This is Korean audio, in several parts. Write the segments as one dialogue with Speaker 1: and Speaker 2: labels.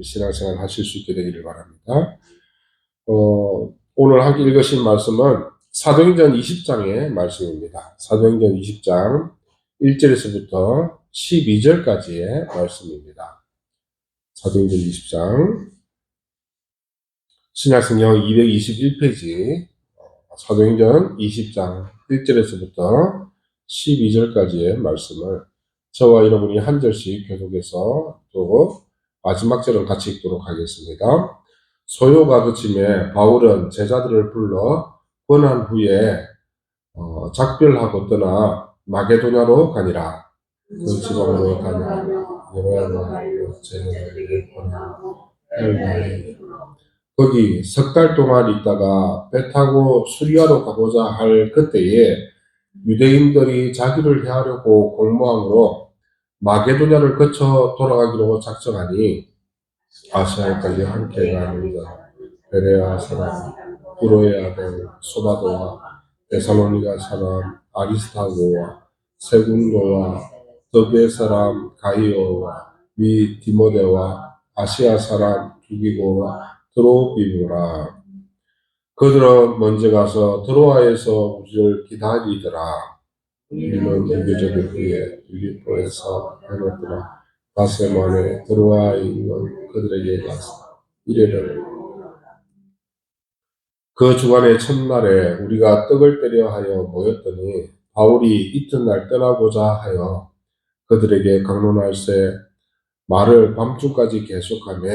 Speaker 1: 신앙생활 하실 수 있게 되기를 바랍니다. 오늘 함께 읽으신 말씀은 사도행전 20장의 말씀입니다. 사도행전 20장 1절에서부터 12절까지의 말씀입니다. 사도행전 20장 신약성경 221페이지 사도행전 20장 1절에서부터 12절까지의 말씀을 저와 여러분이 한 절씩 계속해서 또 마지막 절은 같이 읽도록 하겠습니다. 소요가 그침에 바울은 제자들을 불러 권한 후에 작별하고 떠나 마게도냐로 가니라. 그 지방으로 가냐 여호와의 제자들에게 권하고 거기 석 달 동안 있다가 배 타고 수리아로 가고자 할 그때에 유대인들이 자기를 해하려고 공모함으로 마게도냐를 거쳐 돌아가기로 작정하니 아시아에까지 함께 가는 자 베레아 사람 브로의 아들 소바도와 데살로니가 사람 아리스타고와 세군도와 더베 사람 가이오와 미 디모데와 아시아 사람 두기고와 드로비무라. 그들은 먼저 가서 드로아에서 우리를 기다리더라. 우리는 예배제를 위해 빌립보에서 해놓더라. 바세만에 드로아에 있는 그들에게 가서 이래를 그 주간의 첫날에 우리가 떡을 때려 하여 모였더니 바울이 이튿날 떠나고자 하여 그들에게 강론할새 말을 밤중까지 계속하며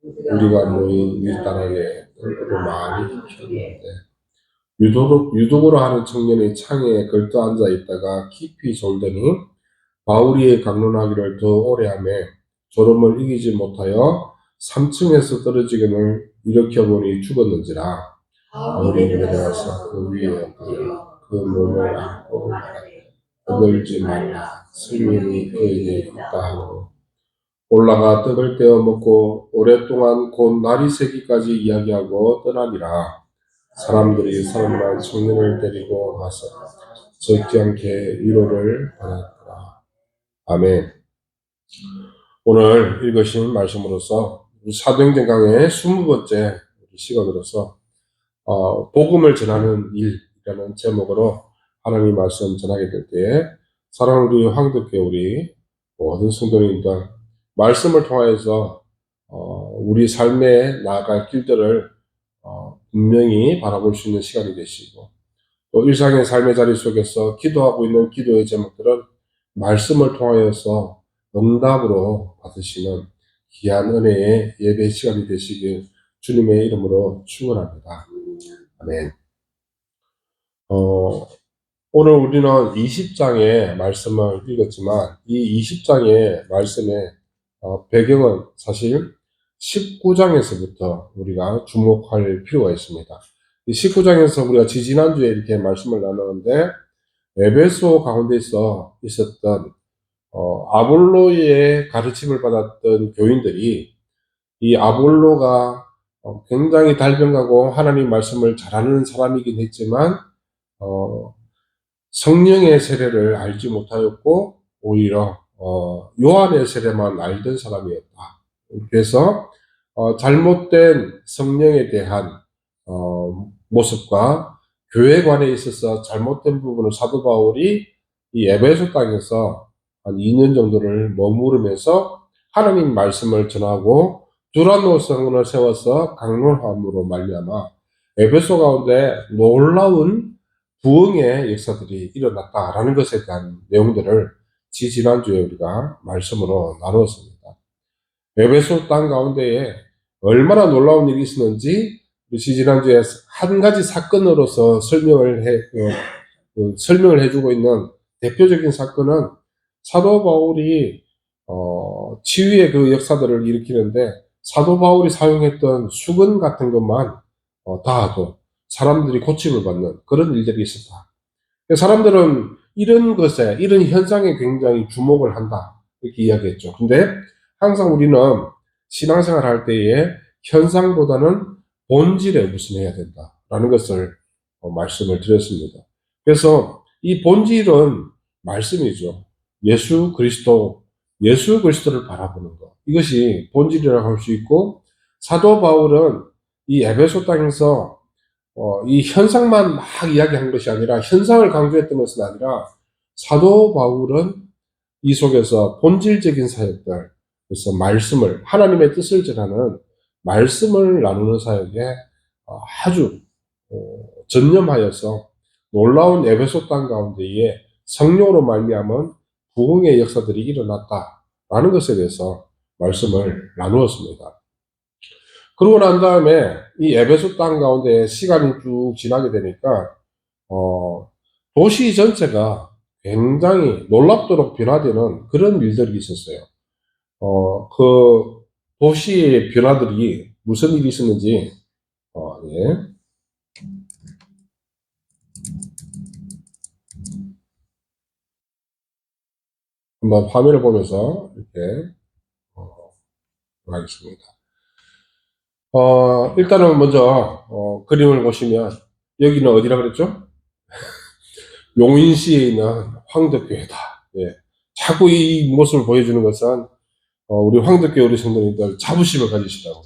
Speaker 1: 우리가 모인 일단하게 뜰을 많이 켰는데 유독으로 하는 청년이 창에 걸터 앉아 있다가 깊이 졸더니 바울이 강론하기를 더 오래 하며 졸음을 이기지 못하여 3층에서 떨어지기를 일으켜보니 죽었는지라. 바울이 내려와서 그 위에 엎드려 그 몸을 안고 떠들지 말라. 생명이 그에게 있다 하고 올라가 떡을 떼어 먹고 오랫동안 곧 날이 새기까지 이야기하고 떠나니라. 사람들이 사람만 청년을 데리고 가서 적지 않게 위로를 받았더라. 아멘. 오늘 읽으신 말씀으로서 사도행전 강의 20번째 시간으로서 복음을 전하는 일이라는 제목으로 하나님 말씀 전하게 될 때에 사랑하는 우리 황덕회 우리 모든 성도님들 말씀을 통하여서 우리 삶에 나아갈 길들을 분명히 바라볼 수 있는 시간이 되시고 또 일상의 삶의 자리 속에서 기도하고 있는 기도의 제목들은 말씀을 통하여서 응답으로 받으시는 귀한 은혜의 예배 시간이 되시길 주님의 이름으로 축원합니다. 아멘. 오늘 우리는 20장의 말씀을 읽었지만 이 20장의 말씀의 배경은 사실 19장에서부터 우리가 주목할 필요가 있습니다. 이 19장에서 우리가 지지난주에 이렇게 말씀을 나누는데 에베소 가운데서 있었던 아볼로의 가르침을 받았던 교인들이 이 아볼로가 굉장히 달변가고 하나님 말씀을 잘하는 사람이긴 했지만 성령의 세례를 알지 못하였고 오히려 요한의 세례만 알던 사람이었다. 그래서 잘못된 성령에 대한 모습과 교회관에 있어서 잘못된 부분을 사도 바울이 이 에베소 땅에서 한 2년 정도를 머무르면서 하나님 말씀을 전하고 두란노 성을 세워서 강론함으로 말미암아 에베소 가운데 놀라운 부흥의 역사들이 일어났다라는 것에 대한 내용들을 지난주에 우리가 말씀으로 나누었습니다. 에베소 땅 가운데에 얼마나 놀라운 일이 있었는지 지난주에 한 가지 사건으로서 설명을 해주고 있는 대표적인 사건은 사도 바울이 치유의 그 역사들을 일으키는데 사도 바울이 사용했던 수건 같은 것만 닿아도 사람들이 고침을 받는 그런 일들이 있었다. 사람들은 이런 것에, 이런 현상에 굉장히 주목을 한다. 이렇게 이야기했죠. 근데 항상 우리는 신앙생활 할 때에 현상보다는 본질에 우선해야 된다라는 것을 말씀을 드렸습니다. 그래서 이 본질은 말씀이죠. 예수 그리스도를 바라보는 것. 이것이 본질이라고 할 수 있고, 사도 바울은 이 에베소 땅에서 이 현상만 막 이야기한 것이 아니라, 현상을 강조했던 것은 아니라, 사도 바울은 이 속에서 본질적인 사역들, 그래서 말씀을, 하나님의 뜻을 전하는 말씀을 나누는 사역에 아주 전념하여서 놀라운 에베소 땅 가운데에 성령으로 말미암은 부흥의 역사들이 일어났다라는 것에 대해서 말씀을 나누었습니다. 그러고 난 다음에 이 에베소 땅 가운데 시간이 쭉 지나게 되니까 도시 전체가 굉장히 놀랍도록 변화되는 그런 일들이 있었어요. 그 도시의 변화들이 무슨 일이 있었는지, 예. 한번 화면을 보면서 이렇게 하겠습니다. 일단은 먼저 그림을 보시면 여기는 어디라 그랬죠? 용인시에 있는 황덕교회다. 예. 자꾸 이 모습을 보여주는 것은 우리 황덕교회 우리 성도님들 자부심을 가지시라고.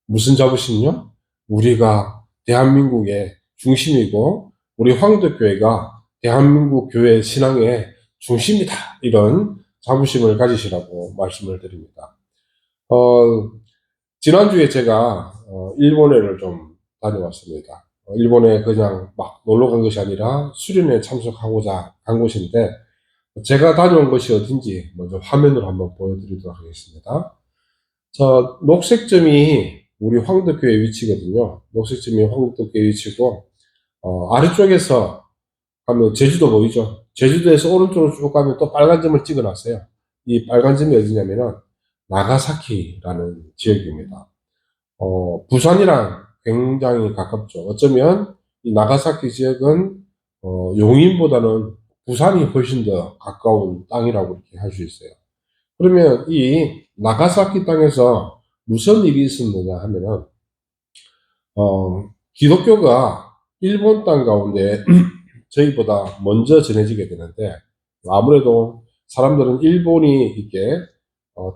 Speaker 1: 무슨 자부심이요? 우리가 대한민국의 중심이고 우리 황덕교회가 대한민국 교회 신앙의 중심이다. 이런 자부심을 가지시라고 말씀을 드립니다. 지난주에 제가 일본에를 좀 다녀왔습니다. 일본에 그냥 막 놀러 간 것이 아니라 수련회에 참석하고자 간 곳인데, 제가 다녀온 것이 어딘지 먼저 화면으로 한번 보여드리도록 하겠습니다. 자, 녹색점이 우리 황덕교회 위치거든요. 녹색점이 황덕교회 위치고, 아래쪽에서 가면 제주도 보이죠? 제주도에서 오른쪽으로 쭉 가면 또 빨간 점을 찍어놨어요. 이 빨간 점이 어디냐면은 나가사키라는 지역입니다. 부산이랑 굉장히 가깝죠. 어쩌면 이 나가사키 지역은 용인보다는 부산이 훨씬 더 가까운 땅이라고 이렇게 할 수 있어요. 그러면 이 나가사키 땅에서 무슨 일이 있었느냐 하면은 기독교가 일본 땅 가운데 저희보다 먼저 전해지게 되는데, 아무래도 사람들은 일본이 이렇게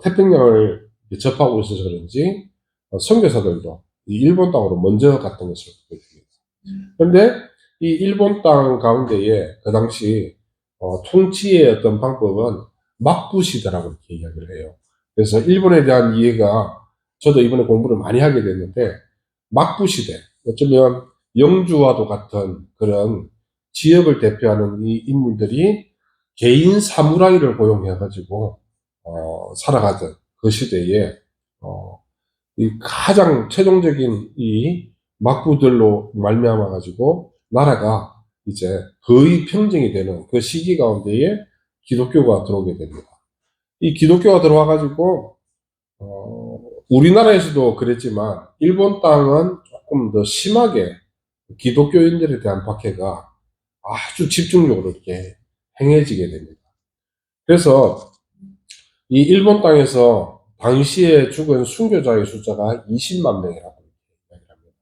Speaker 1: 태평양을 접하고 있어서 그런지 선교사들도 이 일본 땅으로 먼저 갔던 것으로 보여집니다. 그런데 이 일본 땅 가운데에 그 당시 통치의 어떤 방법은 막부시대라고 이렇게 이야기를 해요. 그래서 일본에 대한 이해가, 저도 이번에 공부를 많이 하게 됐는데, 막부시대, 어쩌면 영주와도 같은 그런 지역을 대표하는 이 인물들이 개인 사무라이를 고용해가지고 살아가던 그 시대에 이 가장 최종적인 이 막부들로 말미암아 가지고 나라가 이제 거의 평정이 되는 그 시기 가운데에 기독교가 들어오게 됩니다. 이 기독교가 들어와 가지고 우리나라에서도 그랬지만 일본 땅은 조금 더 심하게 기독교인들에 대한 박해가 아주 집중적으로 이렇게 행해지게 됩니다. 그래서 이 일본 땅에서 당시에 죽은 순교자의 숫자가 20만 명이라고 이야기합니다.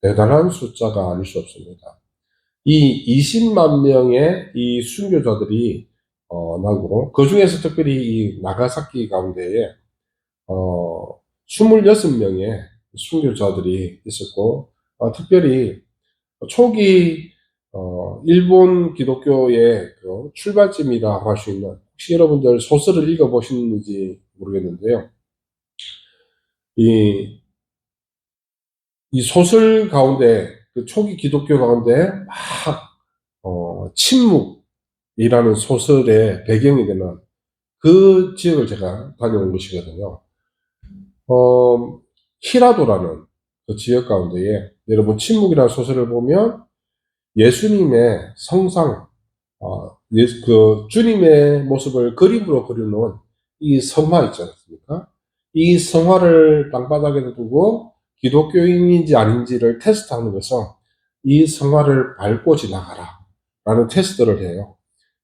Speaker 1: 대단한 숫자가 아닐 수 없습니다. 이 20만 명의 이 순교자들이 나고, 그 중에서 특별히 이 나가사키 가운데에 26명의 순교자들이 있었고, 특별히 초기 일본 기독교의 그 출발점이라 할 수 있는, 혹시 여러분들 소설을 읽어보셨는지 모르겠는데요. 이 소설 가운데, 그 초기 기독교 가운데 막 침묵이라는 소설의 배경이 되는 그 지역을 제가 다녀온 것이거든요. 히라도라는 그 지역 가운데에, 여러분 침묵이라는 소설을 보면 예수님의 성상, 그 주님의 모습을 그림으로 그려놓은 이 성화 있지 않습니까? 이 성화를 땅바닥에 두고 기독교인인지 아닌지를 테스트하는 것은 이 성화를 밟고 지나가라 라는 테스트를 해요.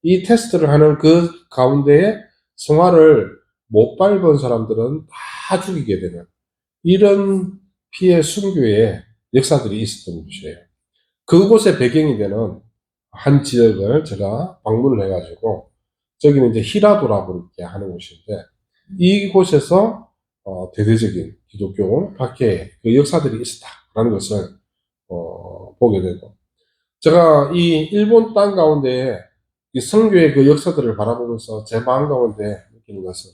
Speaker 1: 이 테스트를 하는 그 가운데에 성화를 못 밟은 사람들은 다 죽이게 되는 이런 피해 순교의 역사들이 있었던 것이에요. 그곳의 배경이 되는 한 지역을 제가 방문을 해가지고, 저기는 이제 히라도라고 이렇게 하는 곳인데, 이곳에서 대대적인 기독교 박해의 그 역사들이 있었다라는 것을 보게 되고, 제가 이 일본 땅 가운데 이 선교의 그 역사들을 바라보면서 제 마음 가운데 느끼는 것은,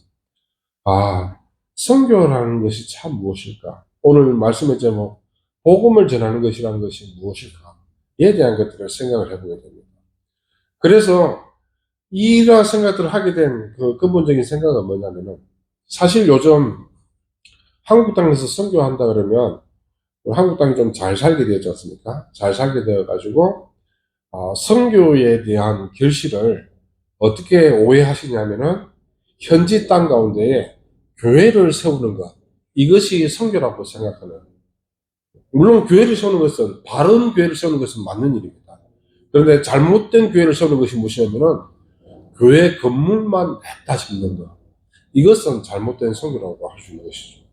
Speaker 1: 아, 선교라는 것이 참 무엇일까? 오늘 말씀의 제목, 복음을 전하는 것이라는 것이 무엇일까? 이에 대한 것들을 생각을 해보게 됩니다. 그래서 이러한 생각들을 하게 된 그 근본적인 생각은 뭐냐면은, 사실 요즘 한국 땅에서 선교한다 그러면 한국 땅이 좀 잘 살게 되었지 않습니까? 잘 살게 되어가지고 선교에 대한 결실을 어떻게 오해하시냐면은, 현지 땅 가운데에 교회를 세우는 것, 이것이 선교라고 생각하는. 물론 교회를 세우는 것은, 바른 교회를 세우는 것은 맞는 일입니다. 그런데 잘못된 교회를 세우는 것이 무엇이냐면은, 교회 건물만 냅다 짓는 것, 이것은 잘못된 선교라고 할 수 있는 것이죠.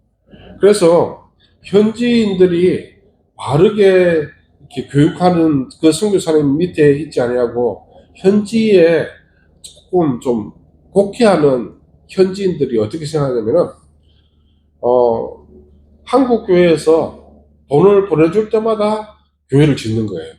Speaker 1: 그래서 현지인들이 바르게 이렇게 교육하는 그 선교사님 밑에 있지 아니하고, 현지에 조금 좀 곡해하는 현지인들이 어떻게 생각하냐면은, 어, 한국 교회에서 돈을 보내줄 때마다 교회를 짓는 거예요.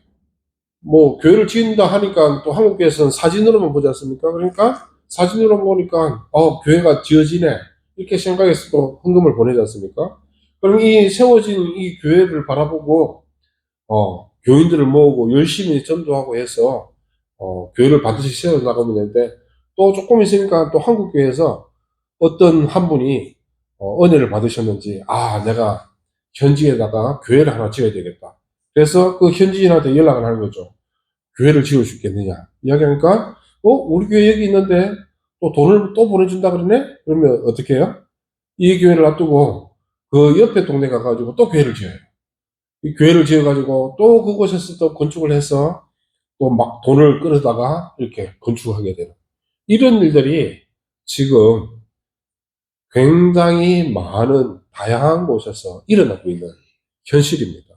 Speaker 1: 뭐 교회를 지은다 하니까 또 한국 교회에서는 사진으로만 보지 않습니까? 그러니까 사진으로 보니까 교회가 지어지네, 이렇게 생각해서 또 헌금을 보내지 않습니까? 그럼 이 세워진 이 교회를 바라보고 교인들을 모으고 열심히 전도하고 해서 교회를 반드시 세워 나가면 되는데, 또 조금 있으니까 또 한국 교회에서 어떤 한 분이 은혜를 받으셨는지, 내가 현지에다가 교회를 하나 지어야 되겠다. 그래서 그 현지인한테 연락을 하는 거죠. 교회를 지을 수 있겠느냐 이야기하니까, 우리 교회 여기 있는데 또 돈을 또 보내준다 그러네? 그러면 어떻게 해요? 이 교회를 놔두고 그 옆에 동네 가가지고 또 교회를 지어요. 이 교회를 지어가지고 또 그곳에서 또 건축을 해서 또 막 돈을 끌어다가 이렇게 건축하게 되는, 이런 일들이 지금 굉장히 많은 다양한 곳에서 일어나고 있는 현실입니다.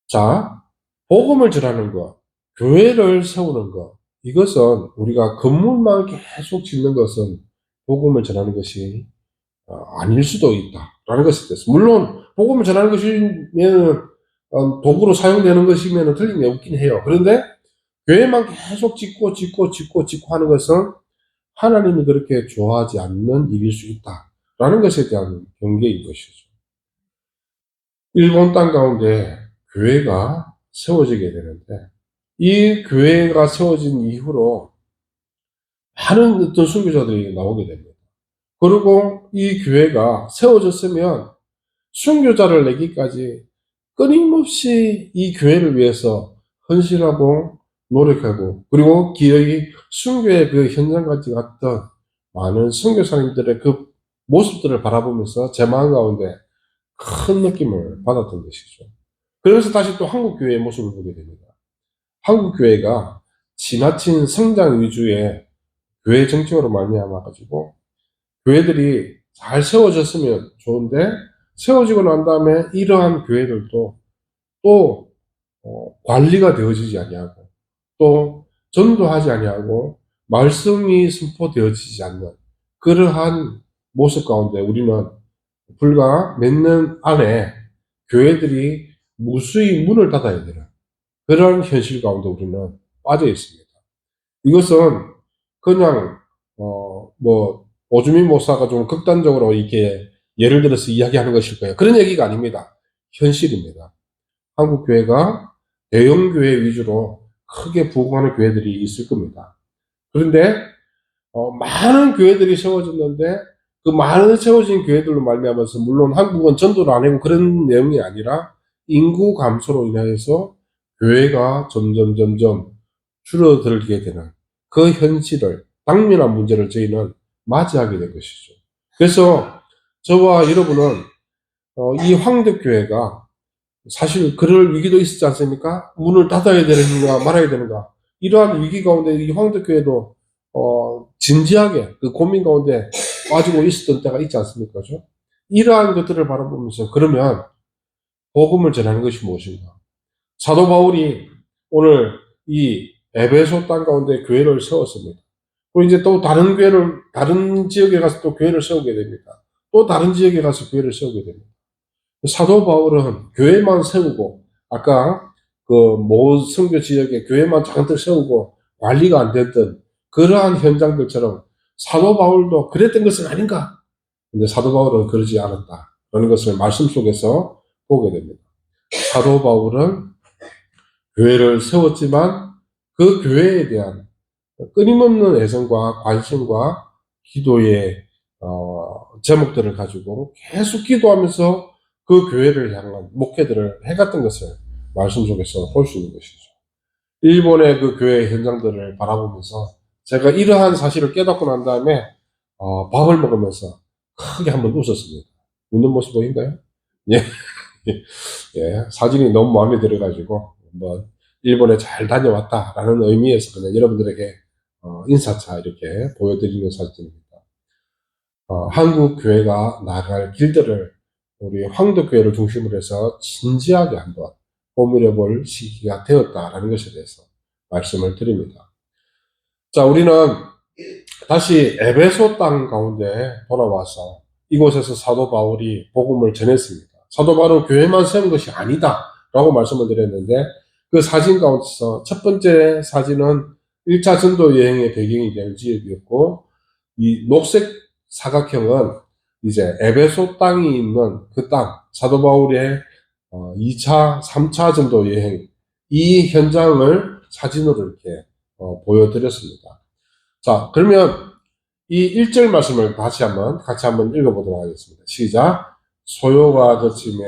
Speaker 1: 자, 복음을 전하는 것, 교회를 세우는 것, 이것은 우리가 건물만 계속 짓는 것은 복음을 전하는 것이 아닐 수도 있다라는 것이 됐습니다. 물론 복음을 전하는 것이면 도구로 사용되는 것이면 틀림이 없긴 해요. 그런데 교회만 계속 짓고 하는 것은 하나님이 그렇게 좋아하지 않는 일일 수 있다라는 것에 대한 경계인 것이죠. 일본 땅 가운데 교회가 세워지게 되는데, 이 교회가 세워진 이후로 많은 어떤 순교자들이 나오게 됩니다. 그리고 이 교회가 세워졌으면 순교자를 내기까지 끊임없이 이 교회를 위해서 헌신하고 노력하고, 그리고 기어이 순교의 그 현장까지 갔던 많은 순교사님들의 그 모습들을 바라보면서 제 마음 가운데 큰 느낌을 받았던 것이죠. 그러면서 다시 또 한국 교회의 모습을 보게 됩니다. 한국 교회가 지나친 성장 위주의 교회 정책으로 말미암아 가지고 교회들이 잘 세워졌으면 좋은데, 세워지고 난 다음에 이러한 교회들도 또 관리가 되어지지 아니하고, 또 전도하지 아니하고, 말씀이 선포되어지지 않는 그러한 모습 가운데 우리는 불과 몇 년 안에 교회들이 무수히 문을 닫아야 되는 그런 현실 가운데 우리는 빠져 있습니다. 이것은 그냥 오주민 목사가 좀 극단적으로 이렇게 예를 들어서 이야기하는 것일 거예요. 그런 얘기가 아닙니다. 현실입니다. 한국 교회가 대형 교회 위주로 크게 부흥하는 교회들이 있을 겁니다. 그런데 많은 교회들이 세워졌는데, 그 많은 세워진 교회들로 말미암아서, 물론 한국은 전도를 안 하고 그런 내용이 아니라 인구 감소로 인해서 교회가 점점 줄어들게 되는 그 현실을, 당면한 문제를 저희는 맞이하게 된 것이죠. 그래서 저와 여러분은 이 황덕교회가 사실 그럴 위기도 있었지 않습니까? 문을 닫아야 되는가 말아야 되는가, 이러한 위기 가운데 이 황덕교회도 진지하게 그 고민 가운데 빠지고 있었던 때가 있지 않습니까? 그죠? 이러한 것들을 바라보면서, 그러면 복음을 전하는 것이 무엇인가? 사도 바울이 오늘 이 에베소 땅 가운데 교회를 세웠습니다. 그리고 이제 또 다른 지역에 가서 또 교회를 세우게 됩니다. 또 다른 지역에 가서 교회를 세우게 됩니다. 사도 바울은 교회만 세우고, 아까 그 모 선교 지역에 교회만 잔뜩 세우고 관리가 안 됐던 그러한 현장들처럼 사도 바울도 그랬던 것은 아닌가? 근데 사도 바울은 그러지 않았다. 라는 것을 말씀 속에서 보게 됩니다. 사도 바울은 교회를 세웠지만 그 교회에 대한 끊임없는 애정과 관심과 기도의 제목들을 가지고 계속 기도하면서 그 교회를 향한 목회들을 해갔던 것을 말씀 속에서 볼 수 있는 것이죠. 일본의 그 교회 현장들을 바라보면서 제가 이러한 사실을 깨닫고 난 다음에 밥을 먹으면서 크게 한번 웃었습니다. 웃는 모습 보인가요? 예, 예, 사진이 너무 마음에 들어가지고 한번 일본에 잘 다녀왔다라는 의미에서 그냥 여러분들에게 인사차 이렇게 보여드리는 사진입니다. 한국 교회가 나갈 길들을 우리 황도교회를 중심으로 해서 진지하게 한번 고민해 볼 시기가 되었다라는 것에 대해서 말씀을 드립니다. 자, 우리는 다시 에베소 땅 가운데 돌아와서 이곳에서 사도 바울이 복음을 전했습니다. 사도 바울은 교회만 세운 것이 아니다 라고 말씀을 드렸는데, 그 사진 가운데서 첫 번째 사진은 1차 전도 여행의 배경이 될 지역이었고, 이 녹색 사각형은 이제 에베소 땅이 있는 그 땅, 사도 바울의 2차, 3차 전도 여행, 이 현장을 사진으로 이렇게 보여드렸습니다. 자, 그러면 이 1절 말씀을 같이 한번 읽어보도록 하겠습니다. 시작. 소요가 그침에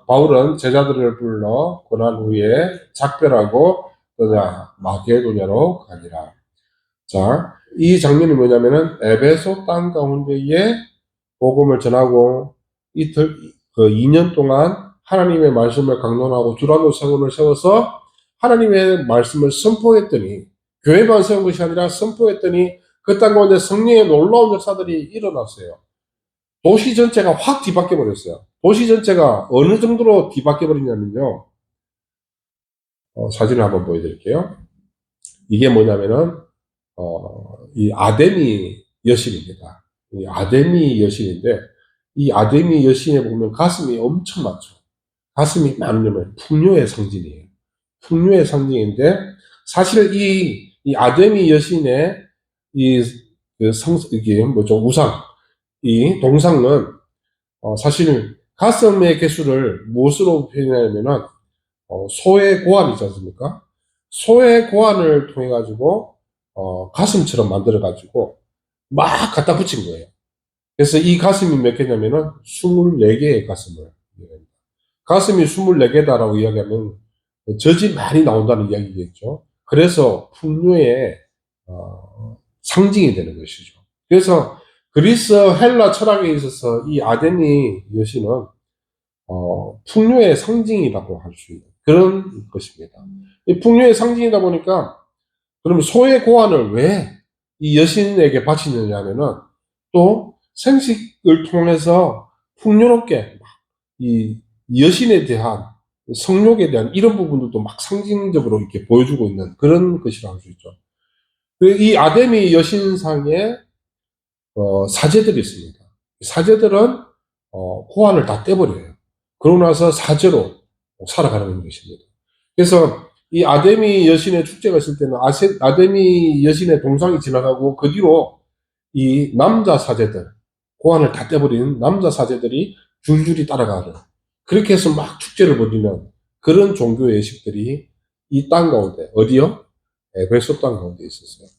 Speaker 1: 바울은 제자들을 불러 고난 후에 작별하고 떠나 마게도냐로 가니라. 자, 이 장면이 뭐냐면은 에베소 땅 가운데에 복음을 전하고 그 2년 동안 하나님의 말씀을 강론하고 두란노 성원을 세워서 하나님의 말씀을 선포했더니, 교회만 세운 것이 아니라 선포했더니 그 땅 가운데 성령의 놀라운 역사들이 일어났어요. 도시 전체가 확 뒤바뀌어 버렸어요. 도시 전체가 어느 정도로 뒤바뀌어 버리냐면요. 사진을 한번 보여드릴게요. 이게 뭐냐면은 이 아데미 여신입니다. 이 아데미 여신인데, 이 아데미 여신에 보면 가슴이 엄청 많죠. 가슴이 많으면 풍요의 상징이에요. 풍요의 상징인데, 사실 이 아데미 여신의 이게 뭐죠? 우상, 이 동상은 사실 가슴의 개수를 무엇으로 표현하냐면은 소의 고환 있지 않습니까? 소의 고환을 통해 가지고 가슴처럼 만들어 가지고 막 갖다 붙인 거예요. 그래서 이 가슴이 몇 개냐면은 24개의 가슴을, 가슴이 24개다라고 이야기하면 젖이 많이 나온다는 이야기겠죠. 그래서 풍요의 상징이 되는 것이죠. 그래서 그리스 헬라 철학에 있어서 이 아데미 여신은 풍요의 상징이라고 할 수 있는 그런 것입니다. 이 풍요의 상징이다 보니까, 그러면 소의 고환을 왜 이 여신에게 바치느냐 하면은, 또 생식을 통해서 풍요롭게 이 여신에 대한 성욕에 대한 이런 부분들도 막 상징적으로 이렇게 보여주고 있는 그런 것이라고 할 수 있죠. 이 아데미 여신상에 사제들이 있습니다. 사제들은 고환을 다 떼버려요. 그러고 나서 사제로 살아가는 것입니다. 그래서 이 아데미 여신의 축제가 있을 때는 아데미 여신의 동상이 지나가고 그 뒤로 이 남자 사제들, 고환을 다 떼버린 남자 사제들이 줄줄이 따라가는, 그렇게 해서 막 축제를 벌이는 그런 종교 예식들이 이 땅 가운데, 어디요? 에베소 땅 가운데 있었어요.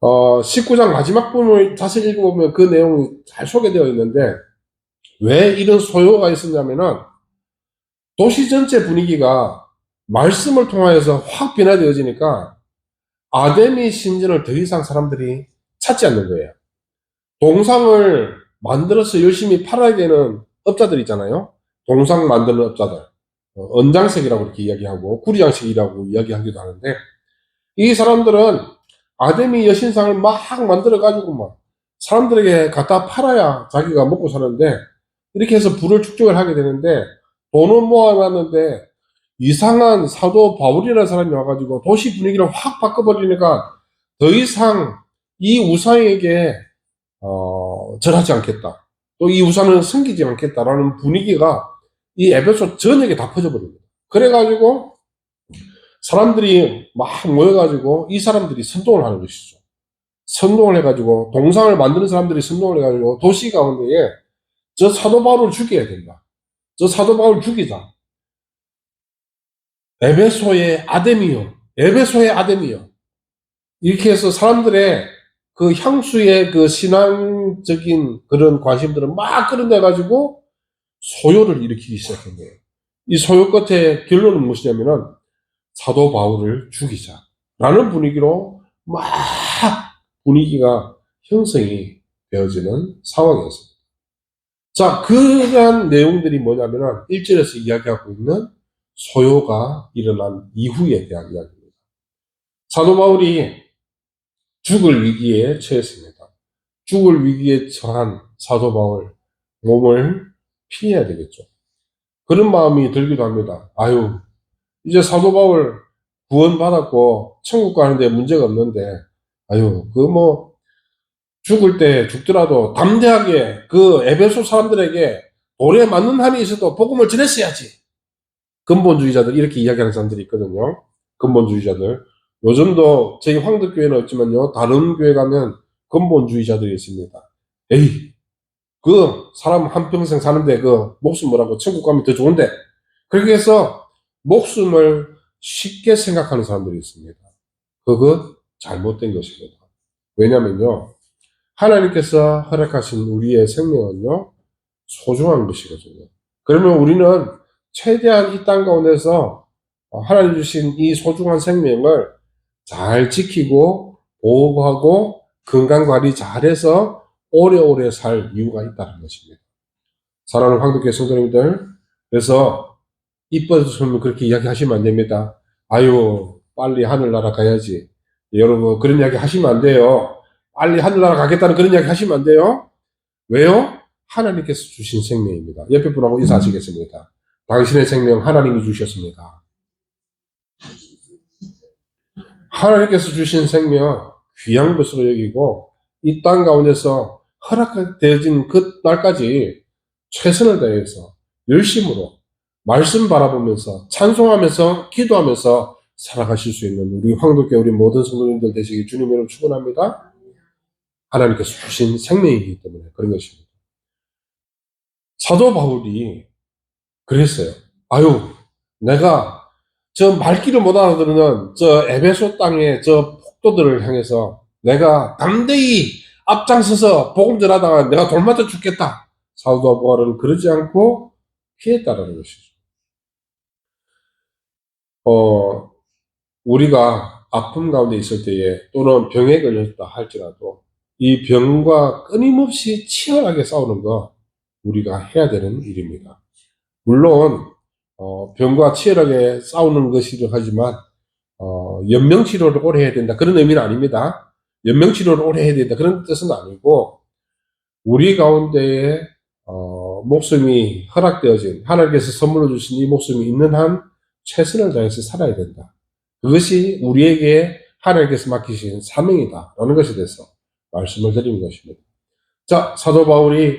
Speaker 1: 19장 마지막 부분을 다시 읽어보면 그 내용이 잘 소개되어 있는데, 왜 이런 소요가 있었냐면은 도시 전체 분위기가 말씀을 통하여서 확 변화되어지니까 아데미 신전을 더 이상 사람들이 찾지 않는 거예요. 동상을 만들어서 열심히 팔아야 되는 업자들 있잖아요. 동상 만드는 업자들. 언장색이라고 이렇게 이야기하고 구리장식이라고 이야기하기도 하는데, 이 사람들은 아데미 여신상을 막 만들어가지고 막 사람들에게 갖다 팔아야 자기가 먹고 사는데, 이렇게 해서 부를 축적을 하게 되는데, 돈을 모아놨는데 이상한 사도 바울이라는 사람이 와가지고 도시 분위기를 확 바꿔버리니까 더 이상 이 우상에게 절하지 않겠다. 또 이 우상은 섬기지 않겠다라는 분위기가 이 에베소 전역에 다 퍼져버립니다. 그래가지고 사람들이 막 모여가지고 이 사람들이 선동을 하는 것이죠. 선동을 해가지고 동상을 만드는 사람들이 선동을 해가지고 도시 가운데에 저 사도 바울을 죽여야 된다. 저 사도 바울 죽이자. 에베소의 아데미요. 에베소의 아데미요. 이렇게 해서 사람들의 그 향수의 그 신앙적인 그런 관심들을 막 끌어내가지고 소요를 일으키기 시작한 거예요. 이 소요 끝에 결론은 무엇이냐면은 사도 바울을 죽이자. 라는 분위기로 막 분위기가 형성이 되어지는 상황이었습니다. 자, 그러한 내용들이 뭐냐면은 1절에서 이야기하고 있는 소요가 일어난 이후에 대한 이야기입니다. 사도 바울이 죽을 위기에 처했습니다. 죽을 위기에 처한 사도 바울 몸을 피해야 되겠죠. 그런 마음이 들기도 합니다. 아유, 이제 사도 바울 구원받았고 천국 가는데 문제가 없는데 아유, 죽을 때 죽더라도 담대하게 그 에베소 사람들에게 돌에 맞는 한이 있어도 복음을 전했어야지. 근본주의자들 이렇게 이야기하는 사람들이 있거든요. 근본주의자들. 요즘도 저희 황덕교회는 없지만요. 다른 교회 가면 근본주의자들이 있습니다. 에이, 그 사람 한평생 사는데 그 목숨 뭐라고 천국 가면 더 좋은데. 그렇게 해서 목숨을 쉽게 생각하는 사람들이 있습니다. 그거 잘못된 것입니다. 왜냐면요. 하나님께서 허락하신 우리의 생명은요. 소중한 것이거든요. 그러면 우리는 최대한 이 땅 가운데서 하나님 주신 이 소중한 생명을 잘 지키고 보호하고 건강관리 잘해서 오래오래 살 이유가 있다는 것입니다. 사랑하는 황덕교회 성도님들, 그래서 이뻐서는 그렇게 이야기하시면 안 됩니다. 아유, 빨리 하늘나라 가야지. 여러분 그런 이야기 하시면 안 돼요. 빨리 하늘나라 가겠다는 그런 이야기 하시면 안 돼요. 왜요? 하나님께서 주신 생명입니다. 옆에 분하고 인사하시겠습니다. 당신의 생명 하나님이 주셨습니다. 하나님께서 주신 생명 귀한 것으로 여기고 이 땅 가운데서 허락되어진 그 날까지 최선을 다해서 열심으로 말씀 바라보면서 찬송하면서 기도하면서 살아가실 수 있는 우리 황덕교회 우리 모든 성도님들 되시기 주님으로 축원합니다. 하나님께서 주신 생명이기 때문에 그런 것입니다. 사도 바울이 그랬어요. 아유, 내가 저 말귀를 못 알아듣는 저 에베소 땅의 저 폭도들을 향해서 내가 담대히 앞장서서 복음 전하다가 내가 돌맞아 죽겠다. 사도 바울은 그러지 않고 피했다라는 것이죠. 우리가 아픔 가운데 있을 때에 또는 병에 걸렸다 할지라도 이 병과 끊임없이 치열하게 싸우는 거 우리가 해야 되는 일입니다. 물론 병과 치열하게 싸우는 것이긴 하지만 연명치료를 오래 해야 된다 그런 의미는 아닙니다. 연명치료를 오래 해야 된다 그런 뜻은 아니고 우리 가운데에 목숨이 허락되어진 하나님께서 선물로 주신 이 목숨이 있는 한 최선을 다해서 살아야 된다. 그것이 우리에게 하나님께서 맡기신 사명이다 라는 것에 대해서 말씀을 드리는 것입니다. 자, 사도 바울이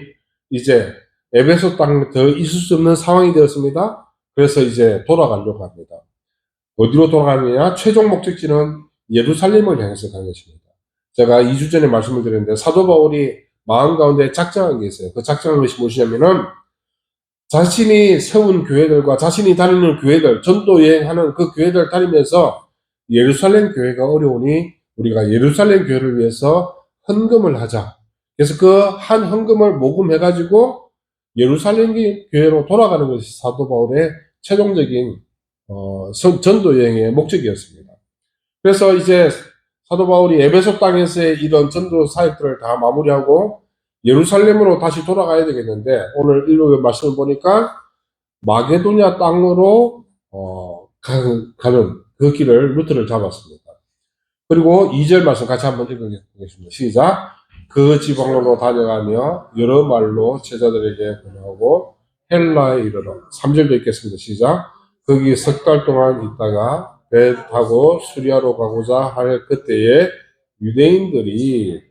Speaker 1: 이제 에베소 땅에 더 있을 수 없는 상황이 되었습니다. 그래서 이제 돌아가려고 합니다. 어디로 돌아가느냐? 최종 목적지는 예루살렘을 향해서 가는 것입니다. 제가 2주 전에 말씀을 드렸는데 사도 바울이 마음 가운데 작정한 게 있어요. 그 작정한 것이 무엇이냐면은 자신이 세운 교회들과 자신이 다니는 교회들, 전도 여행하는 그 교회들 다니면서 예루살렘 교회가 어려우니 우리가 예루살렘 교회를 위해서 헌금을 하자. 그래서 그 한 헌금을 모금해가지고 예루살렘 교회로 돌아가는 것이 사도 바울의 최종적인 전도 여행의 목적이었습니다. 그래서 이제 사도 바울이 에베소 땅에서의 이런 전도 사역들을 다 마무리하고 예루살렘으로 다시 돌아가야 되겠는데 오늘 일요일 말씀을 보니까 마게도냐 땅으로 가는 그 길을 루트를 잡았습니다. 그리고 2절 말씀 같이 한번 읽어보겠습니다. 시작. 그 지방으로 다녀가며 여러 말로 제자들에게 권하고 헬라에 이르러 3절도 읽겠습니다. 시작. 거기 석 달 동안 있다가 배 타고 수리아로 가고자 할 그때에 유대인들이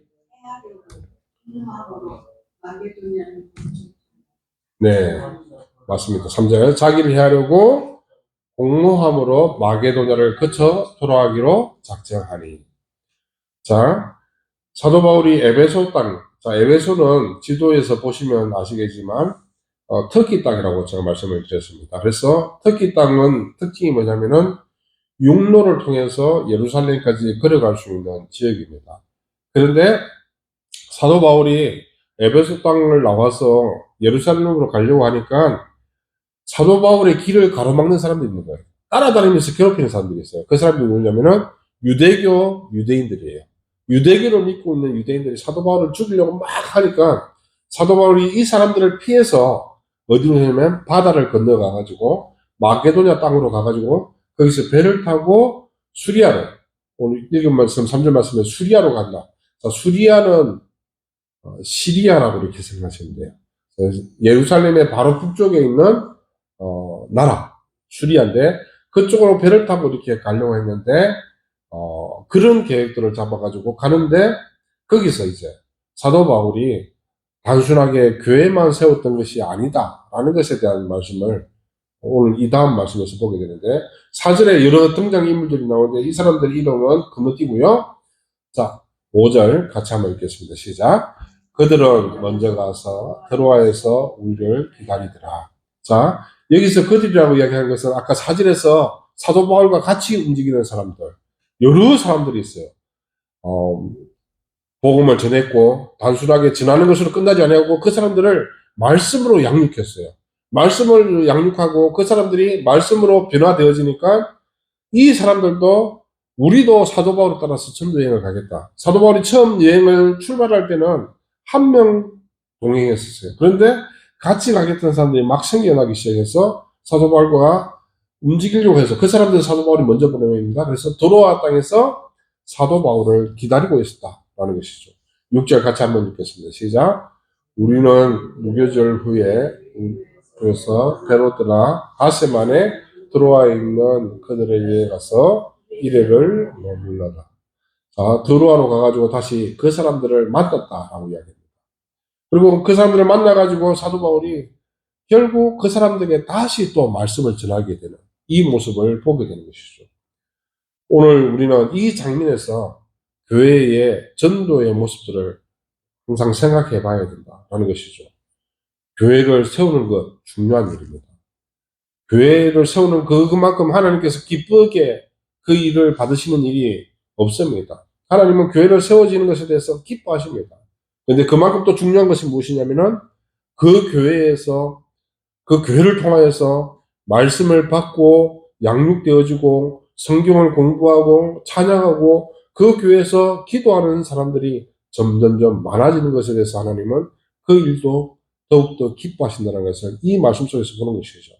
Speaker 1: 네, 맞습니다. 3절. 자기를 해하려고 공모함으로 마게도냐를 거쳐 돌아가기로 작정하니. 자, 사도 바울이 에베소 땅, 자, 에베소는 지도에서 보시면 아시겠지만, 터키 땅이라고 제가 말씀을 드렸습니다. 그래서 터키 땅은 특징이 뭐냐면은 육로를 통해서 예루살렘까지 걸어갈 수 있는 지역입니다. 그런데 사도 바울이 에베소 땅을 나와서 예루살렘으로 가려고 하니까 사도 바울의 길을 가로막는 사람들이 있는 거예요. 따라다니면서 괴롭히는 사람들이 있어요. 그 사람들이 누구냐면은 유대교 유대인들이에요. 유대교를 믿고 있는 유대인들이 사도 바울을 죽이려고 막 하니까 사도 바울이 이 사람들을 피해서 어디로 가냐면 바다를 건너가가지고 마게도냐 땅으로 가가지고 거기서 배를 타고 수리아로, 오늘 읽은 말씀 3절 말씀에 수리아로 간다. 자, 수리아는 시리아라고 이렇게 생각하시면 돼요. 예루살렘의 바로 북쪽에 있는 나라 수리아인데 그쪽으로 배를 타고 이렇게 가려고 했는데 그런 계획들을 잡아가지고 가는데 거기서 이제 사도 바울이 단순하게 교회만 세웠던 것이 아니다라는 것에 대한 말씀을 오늘 이 다음 말씀에서 보게 되는데 4절에 여러 등장인물들이 나오는데 이 사람들 이름은 건너뛰고요. 자, 5절 같이 한번 읽겠습니다. 시작. 그들은 먼저 가서 드로아에서 우리를 기다리더라. 자, 여기서 그들이라고 이야기하는 것은 아까 4절에서 사도 바울과 같이 움직이는 사람들, 여러 사람들이 있어요. 복음을 전했고 단순하게 전하는 것으로 끝나지 아니하고 그 사람들을 말씀으로 양육했어요. 말씀을 양육하고 그 사람들이 말씀으로 변화되어지니까 이 사람들도 우리도 사도 바울을 따라서 전도 여행을 가겠다. 사도 바울이 처음 여행을 출발할 때는 한 명 동행했었어요. 그런데 같이 가겠다는 사람들이 막 생겨나기 시작해서 사도 바울과 움직이려고 해서 그 사람들은 사도 바울이 먼저 보내입니다. 그래서 도로아 땅에서 사도 바울을 기다리고 있었다라는 것이죠. 6절 같이 한번 읽겠습니다. 시작. 우리는 무교절 후에 그래서 배로 떠나 하세만에 드로아에 있는 그들에게 가서 이래를 머물러라. 자, 드로아로 가가지고 다시 그 사람들을 만났다라고 이야기합니다. 그리고 그 사람들을 만나가지고 사도 바울이 결국 그 사람들에게 다시 또 말씀을 전하게 되는 이 모습을 보게 되는 것이죠. 오늘 우리는 이 장면에서 교회의 전도의 모습들을 항상 생각해 봐야 된다라는 것이죠. 교회를 세우는 것 중요한 일입니다. 교회를 세우는 그만큼 하나님께서 기쁘게 그 일을 받으시는 일이 없습니다. 하나님은 교회를 세워지는 것에 대해서 기뻐하십니다. 그런데 그만큼 또 중요한 것이 무엇이냐면은 그 교회에서 그 교회를 통하여서 말씀을 받고 양육되어지고 성경을 공부하고 찬양하고 그 교회에서 기도하는 사람들이 점점점 많아지는 것에 대해서 하나님은 그 일도 더욱더 기뻐하신다는 것을 이 말씀 속에서 보는 것이죠.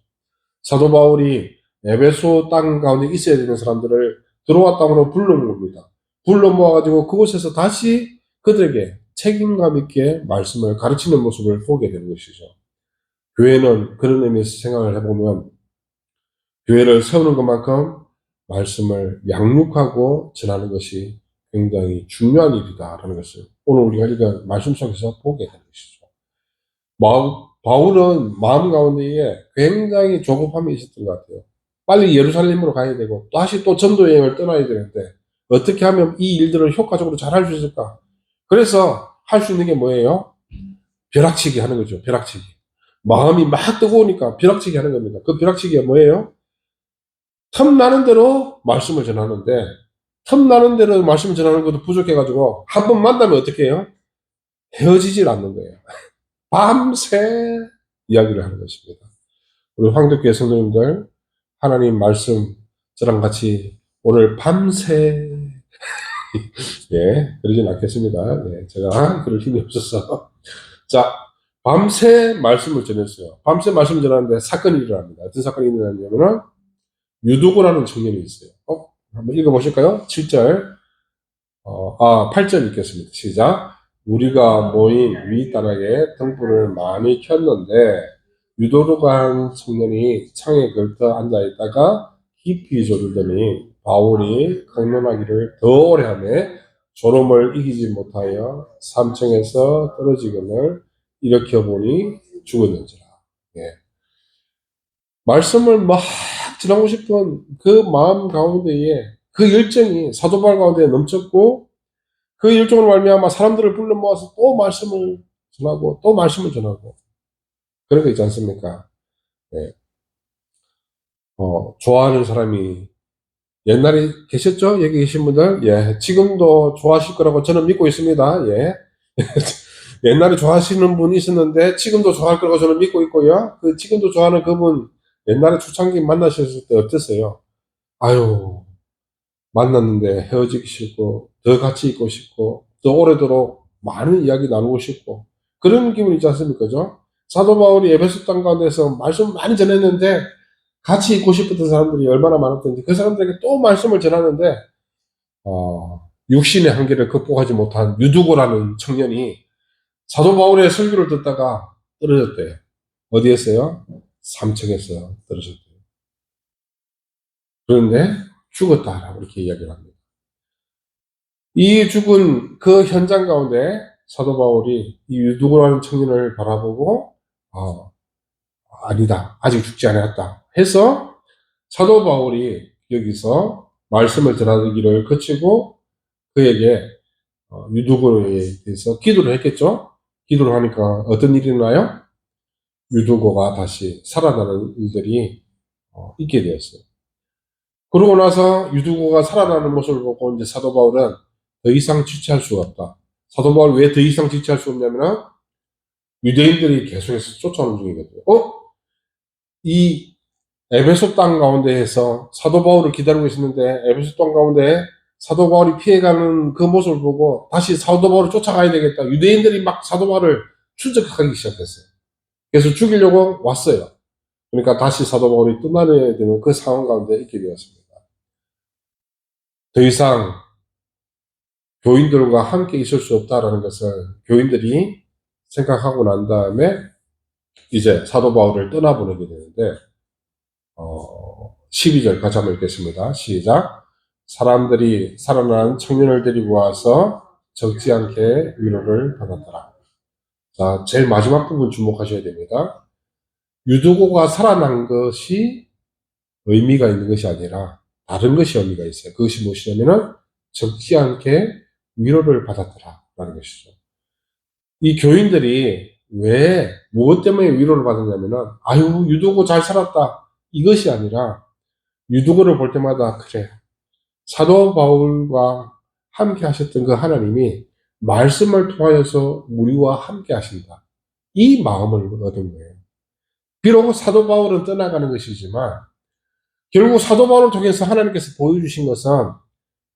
Speaker 1: 사도 바울이 에베소 땅 가운데 있어야 되는 사람들을 드로아 땅으로 불러 모읍니다. 불러 모아가지고 그곳에서 다시 그들에게 책임감 있게 말씀을 가르치는 모습을 보게 되는 것이죠. 교회는 그런 의미에서 생각을 해보면 교회를 세우는 것만큼 말씀을 양육하고 전하는 것이 굉장히 중요한 일이다라는 것을 오늘 우리가 읽은 말씀 속에서 보게 되는 것이죠. 바울은 마음 가운데에 굉장히 조급함이 있었던 것 같아요. 빨리 예루살렘으로 가야 되고 다시 또 전도 여행을 떠나야 되는데 어떻게 하면 이 일들을 효과적으로 잘 할 수 있을까? 그래서 할 수 있는 게 뭐예요? 벼락치기 하는 거죠. 벼락치기. 마음이 막 뜨거우니까 벼락치기 하는 겁니다. 그 벼락치기가 뭐예요? 틈나는 대로 말씀을 전하는데 틈나는 대로 말씀을 전하는 것도 부족해가지고 한 번 만나면 어떻게 해요? 헤어지질 않는 거예요. 밤새 이야기를 하는 것입니다. 우리 황덕교회 성도님들 하나님 말씀 저랑 같이 오늘 밤새 예 그러진 않겠습니다. 예, 제가 그럴 힘이 없어서 자 밤새 말씀을 전했어요. 밤새 말씀을 전하는데 사건이 일어납니다. 어떤 사건이 일어났냐면은 유두고라는 청년이 있어요. 한번 읽어보실까요? 7절 8절 읽겠습니다. 시작. 우리가 모인 윗다락에 등불을 많이 켰는데 유도르간 청년이 창에 걸터 앉아있다가 깊이 졸더니 바울이 강론하기를 더 오래 하며 졸음을 이기지 못하여 삼층에서 떨어지거늘 일으켜보니 죽었는지라. 예. 말씀을 막 전하고 싶은 그 마음 가운데에 그 열정이 사도 바울 가운데 넘쳤고, 그 열정을 말미암아 사람들을 불러 모아서 또 말씀을 전하고 또 말씀을 전하고 그런 거 있지 않습니까? 예. 좋아하는 사람이 옛날에 계셨죠? 여기 계신 분들? 예. 지금도 좋아하실 거라고 저는 믿고 있습니다. 예. 옛날에 좋아하시는 분이 있었는데 지금도 좋아할 거라고 저는 믿고 있고요. 그 지금도 좋아하는 그분 옛날에 초창기 만나셨을 때 어땠어요? 아유, 만났는데 헤어지기 싫고 더 같이 있고 싶고 더 오래도록 많은 이야기 나누고 싶고 그런 기분 있지 않습니까? 그죠? 사도 바울이 에베소 땅 가운데서 말씀 많이 전했는데 같이 있고 싶었던 사람들이 얼마나 많았던지 그 사람들에게 또 말씀을 전하는데 육신의 한계를 극복하지 못한 유두고라는 청년이 사도 바울의 설교를 듣다가 떨어졌대요. 어디에서요? 삼척에서 떨어졌대요. 그런데 죽었다라고 이렇게 이야기를 합니다. 이 죽은 그 현장 가운데 사도 바울이 이 유두고라는 청년을 바라보고 아니다. 아직 죽지 않았다. 해서 사도 바울이 여기서 말씀을 전하기를 그치고 그에게 유두고에 대해서 기도를 했겠죠. 기도를 하니까 어떤 일이 일어나요? 유두고가 다시 살아나는 일들이 있게 되었어요. 그러고 나서 유두고가 살아나는 모습을 보고 이제 사도 바울은 더 이상 지체할 수가 없다. 사도 바울 왜 더 이상 지체할 수 없냐면 유대인들이 계속해서 쫓아오는 중이거든요. 이 에베소 땅 가운데에서 사도 바울을 기다리고 있었는데 에베소 땅 가운데 사도 바울이 피해가는 그 모습을 보고 다시 사도 바울을 쫓아가야 되겠다. 유대인들이 막 사도 바울을 추적하기 시작했어요. 그래서 죽이려고 왔어요. 그러니까 다시 사도 바울이 떠나야 되는 그 상황 가운데 있게 되었습니다. 더 이상 교인들과 함께 있을 수 없다라는 것을 교인들이 생각하고 난 다음에 이제 사도 바울을 떠나보내게 되는데 12절 같이 한번 읽겠습니다. 시작. 사람들이 살아난 청년을 데리고 와서 적지 않게 위로를 받았더라. 자, 제일 마지막 부분 주목하셔야 됩니다. 유두고가 살아난 것이 의미가 있는 것이 아니라 다른 것이 의미가 있어요. 그것이 무엇이냐면은 적지 않게 위로를 받았더라 라는 것이죠. 이 교인들이 왜 무엇 때문에 위로를 받았냐면은 아유 유두고 잘 살았다 이것이 아니라 유두고를 볼 때마다 그래 사도 바울과 함께 하셨던 그 하나님이 말씀을 통하여서 우리와 함께 하신다. 이 마음을 얻은 거예요. 비록 사도 바울은 떠나가는 것이지만 결국 사도 바울을 통해서 하나님께서 보여주신 것은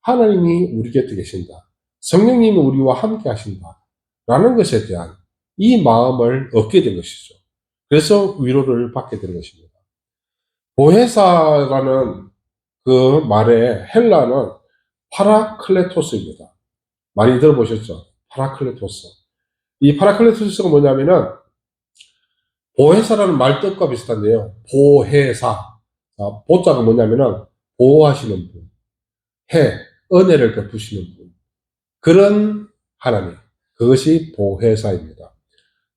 Speaker 1: 하나님이 우리 곁에 계신다. 성령님이 우리와 함께 하신다. 라는 것에 대한 이 마음을 얻게 된 것이죠. 그래서 위로를 받게 된 것입니다. 보혜사라는 그 말의 헬라는 파라클레토스입니다. 많이 들어보셨죠? 파라클레토스. 이 파라클레토스가 뭐냐면은 보혜사라는 말 뜻과 비슷한데요. 보혜사. 보자가 뭐냐면은 보호하시는 분. 은혜를 베푸시는 분. 그런 하나님. 그것이 보혜사입니다.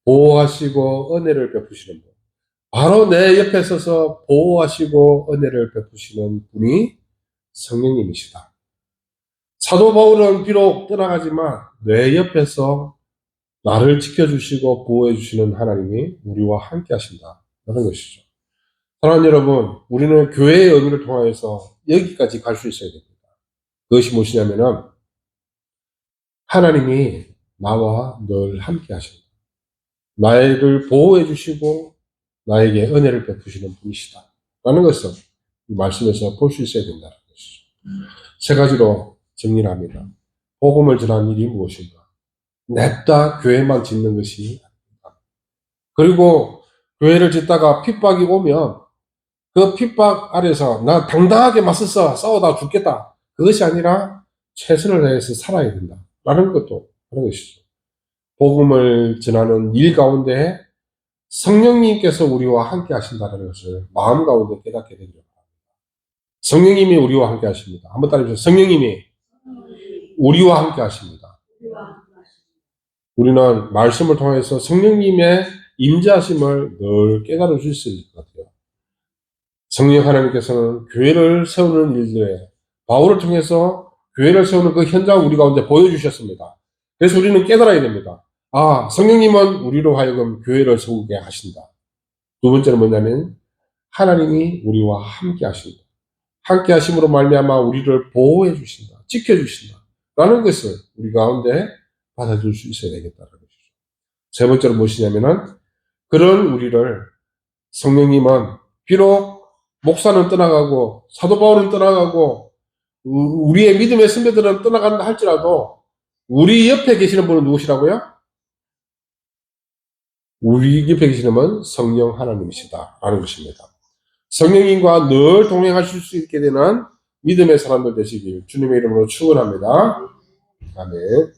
Speaker 1: 보호하시고 은혜를 베푸시는 분. 바로 내 옆에 서서 보호하시고 은혜를 베푸시는 분이 성령님이시다. 사도 바울은 비록 떠나가지만 내 옆에서 나를 지켜주시고 보호해주시는 하나님이 우리와 함께 하신다. 라는 것이죠. 사랑하는 여러분, 우리는 교회의 의미를 통하여서 여기까지 갈 수 있어야 됩니다. 그것이 무엇이냐면은 하나님이 나와 늘 함께 하신다. 나를 보호해 주시고 나에게 은혜를 베푸시는 분이시다. 라는 것을 이 말씀에서 볼 수 있어야 된다는 것이죠. 세 가지로 정리를 합니다. 복음을 전하는 일이 무엇인가? 냅다 교회만 짓는 것이 아닙니다. 그리고 교회를 짓다가 핍박이 오면 그 핍박 아래서 나 당당하게 맞서서 싸우다 죽겠다. 그것이 아니라 최선을 다해서 살아야 된다. 라는 것도 하는 것이죠. 복음을 전하는 일 가운데 성령님께서 우리와 함께 하신다는 것을 마음 가운데 깨닫게 되기를 바랍니다. 성령님이 우리와 함께 하십니다. 한번 따라해주세요. 성령님이 우리와 함께 하십니다. 우리는 말씀을 통해서 성령님의 임재하심을 늘 깨달을 수 있을 것 같아요. 성령 하나님께서는 교회를 세우는 일들에 바울을 통해서 교회를 세우는 그 현장을 우리 가운데 보여주셨습니다. 그래서 우리는 깨달아야 됩니다. 아, 성령님은 우리로 하여금 교회를 세우게 하신다. 두 번째는 뭐냐면 하나님이 우리와 함께 하신다. 함께 하심으로 말미암아 우리를 보호해 주신다. 지켜 주신다. 라는 것을 우리 가운데 받아줄 수 있어야 되겠다는 것이죠. 세 번째로 무엇이냐면은 그런 우리를 성령님은 비록 목사는 떠나가고 사도 바울은 떠나가고 우리의 믿음의 선배들은 떠나간다 할지라도 우리 옆에 계시는 분은 누구시라고요? 우리 옆에 계시는 분은 성령 하나님이시다 라는 것입니다. 성령님과 늘 동행하실 수 있게 되는 믿음의 사람들 되시길 주님의 이름으로 축원합니다. 아멘.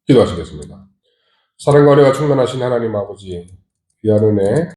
Speaker 1: 기도하시겠습니다. 사랑과 은혜가 충만하신 하나님 아버지, 귀한 은혜